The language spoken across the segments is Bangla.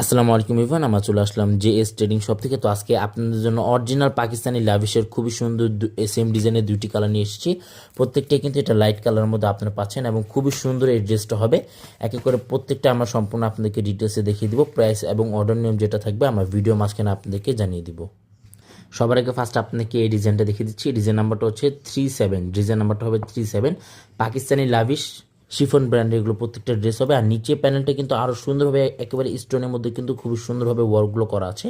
আসসালামু আলাইকুম ইভান, আমরা চলে আসলাম জেএস ট্রেডিং শপ থেকে। তো আজকে আপনাদের জন্য অরিজিনাল পাকিস্তানি লাভিশের খুবই সুন্দর সেম ডিজাইনের দুইটি কালার নিয়ে এসেছি। প্রত্যেকটাই কিন্তু এটা লাইট কালারের মধ্যে আপনারা পাচ্ছেন এবং খুবই সুন্দর এই ড্রেসটা হবে। একে করে প্রত্যেকটা আমরা সম্পূর্ণ আপনাদেরকে ডিটেলসে দেখিয়ে দিব। প্রাইস এবং অর্ডার নিয়ম যেটা থাকবে আমরা ভিডিও মাঝখানে আপনাদেরকে জানিয়ে দিব। সবার আগে ফার্স্ট আপনাকে এই ডিজাইনটা দেখিয়ে দিচ্ছি। ডিজাইন নাম্বারটা হচ্ছে 37, ডিজাইন নাম্বারটা হবে 37। পাকিস্তানি লাভিশ শিফন ব্র্যান্ডের এগুলো প্রত্যেকটা ড্রেস হবে। আর নিচে প্যানেলটা কিন্তু আরও সুন্দরভাবে একেবারে স্টোনের মধ্যে কিন্তু খুবই সুন্দরভাবে ওয়ার্কগুলো করা আছে।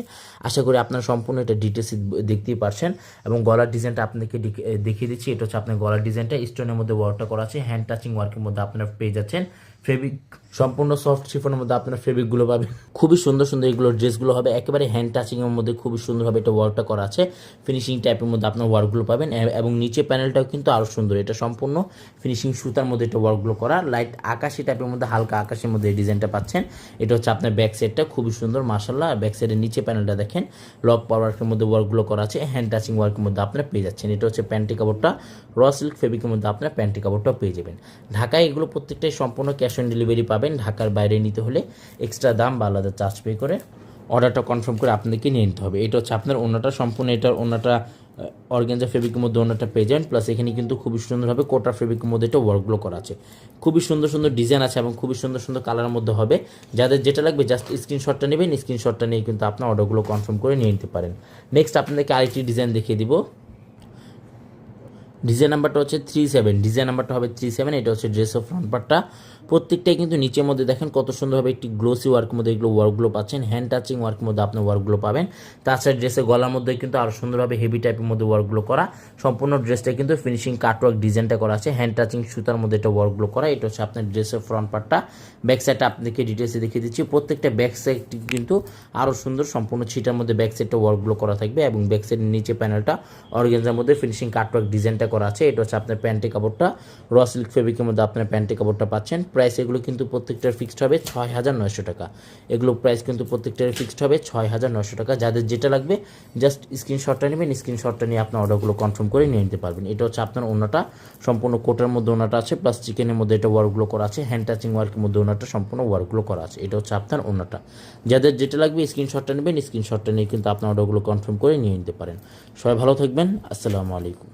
আশা করি আপনারা সম্পূর্ণ এটা ডিটেলস দেখতেই পারছেন। এবং গলার ডিজাইনটা আপনাদেরকে দেখিয়ে দিচ্ছি। এটা হচ্ছে আপনার গলার ডিজাইনটা স্টোনের মধ্যে ওয়ার্কটা করা আছে। হ্যান্ড টাচিং ওয়ার্কের মধ্যে আপনারা পেয়ে যাচ্ছেন। ফেব্রিক সম্পূর্ণ সফট শিফনের মধ্যে আপনার ফেব্রিকগুলো পাবেন। খুবই সুন্দর সুন্দর এগুলো ড্রেসগুলো হবে একেবারে হ্যান্ড টাচিংয়ের মধ্যে খুবই সুন্দরভাবে এটা ওয়ার্কটা করা আছে। ফিনিশিং টাইপের মধ্যে আপনার ওয়ার্কগুলো পাবেন এবং নিচে প্যানেলটাও কিন্তু আরও সুন্দর। এটা সম্পূর্ণ ফিনিশিং সুতার মধ্যে এটা ওয়ার্কগুলো করা। লাইট আকাশি টাইপের মধ্যে হালকা আকাশের মধ্যে এই ডিজাইনটা পাচ্ছেন। এটা হচ্ছে আপনার ব্যাক সাইডটা খুবই সুন্দর মাশাআল্লাহ। ব্যাক সাইডের নিচে প্যানেলটা দেখেন লক পাওয়ারের মধ্যে ওয়ার্কগুলো করা আছে। হ্যান্ড টাচিং ওয়ার্কের মধ্যে আপনারা পেয়ে যাচ্ছেন। এটা হচ্ছে প্যান্টি কাপড়টা র সিল্ক ফেব্রিকের মধ্যে আপনার প্যান্টি কাপড়টাও পেয়ে যাবেন। ঢাকায় এগুলো প্রত্যেকটাই সম্পূর্ণ ক্যাশ অন ডেলিভারি পাবেন। ঢাকার বাইরে নিতে হলে এক্সট্রা দাম বা আলাদা চার্জ পে করে অর্ডারটা কনফার্ম করে আপনাদেরকে নিয়ে নিতে হবে। এটা হচ্ছে আপনার ওনাটা সম্পূর্ণ এটার ওনাটা অর্গানজা ফেব্রিকের মধ্যে ওনাটা পেয়ে যাবেন। প্লাস এখানে কিন্তু খুবই সুন্দরভাবে কোটা ফেব্রিকের মধ্যে এটা ওয়ার্কগুলো করা আছে। খুবই সুন্দর সুন্দর ডিজাইন আছে এবং খুবই সুন্দর সুন্দর কালারের মধ্যে হবে। যাদের যেটা লাগবে জাস্ট স্ক্রিনশটটা নেবেন। স্ক্রিনশটটা নিয়ে কিন্তু আপনার অর্ডারগুলো কনফার্ম করে নিয়ে নিতে পারেন। নেক্সট আপনাদেরকে আরেকটি ডিজাইন দেখিয়ে দিব। ডিজাইন নাম্বারটা হচ্ছে 37, ডিজাইন নাম্বারটা হবে 37। এটা হচ্ছে ড্রেসের ফ্রন্ট পার্টটা। প্রত্যেকটাই কিন্তু নিচের মধ্যে দেখেন কত সুন্দরভাবে একটি গ্লোসি ওয়ার্কের মধ্যে এগুলো ওয়ার্কগুলো পাচ্ছেন। হ্যান্ড টাচিং ওয়ার্কের মধ্যে আপনার ওয়ার্কগুলো পাবেন। তাছাড়া ড্রেসের গলার মধ্যে কিন্তু আরও সুন্দরভাবে হেভি টাইপের মধ্যে ওয়ার্কগুলো করা। সম্পূর্ণ ড্রেসটা কিন্তু ফিনিশিং কাটওয়ার্ক ডিজাইনটা করা আছে। হ্যান্ড টাচিং সুতার মধ্যে এটা ওয়ার্কগুলো করা। এটা হচ্ছে আপনার ড্রেসের ফ্রন্ট পার্টটা। ব্যাক সাইডটা আপনাদেরকে ডিটেলসে দেখিয়ে দিচ্ছি। প্রত্যেকটা ব্যাক সাইডটি কিন্তু আরও সুন্দর সম্পূর্ণ ছিটার মধ্যে ব্যাক সাইডটা ওয়ার্কগুলো করা থাকবে এবং ব্যাক সাইডের নিচে প্যানেলটা অর্গানজার মধ্যে ফিনিশিং কাটওয়ার্ক ডিজাইনটা করা আছে। এটা হচ্ছে আপনার প্যান্টি কাপড়টা র সিল্ক ফেব্রিকের মধ্যে আপনার প্যান্টি কাপড়টা পাচ্ছেন। প্রাইস এগুলো কিন্তু প্রত্যেকটার ফিক্সড হবে ৬,৯০০ টাকা। এগুলো প্রাইস কিন্তু প্রত্যেকটার ফিক্সড হবে ৬,৯০০ টাকা। যাদের যেটা লাগবে জাস্ট স্ক্রিনশটটা নেবেন। স্ক্রিনশটটা নিয়ে আপনার অর্ডারগুলো কনফার্ম করে নিয়ে নিতে পারবেন। এটা হচ্ছে আপনার ওনাটা সম্পূর্ণ কোটার মধ্যে ওনাটা আছে। প্লাস চিকেনের মধ্যে এটা ওয়ার্কগুলো করা আছে। হ্যান্ড টাচিং ওয়ার্কের মধ্যে ওনাটা সম্পূর্ণ ওয়ার্কগুলো করা আছে। এটা হচ্ছে আপনার ওনাটা। যাদের যেটা লাগবে স্ক্রিনশটটা নেবেন। স্ক্রিনশটটা নিয়ে কিন্তু আপনার অর্ডারগুলো কনফার্ম করে নিয়ে নিতে পারেন। সবাই ভালো থাকবেন। আসসালামু আলাইকুম।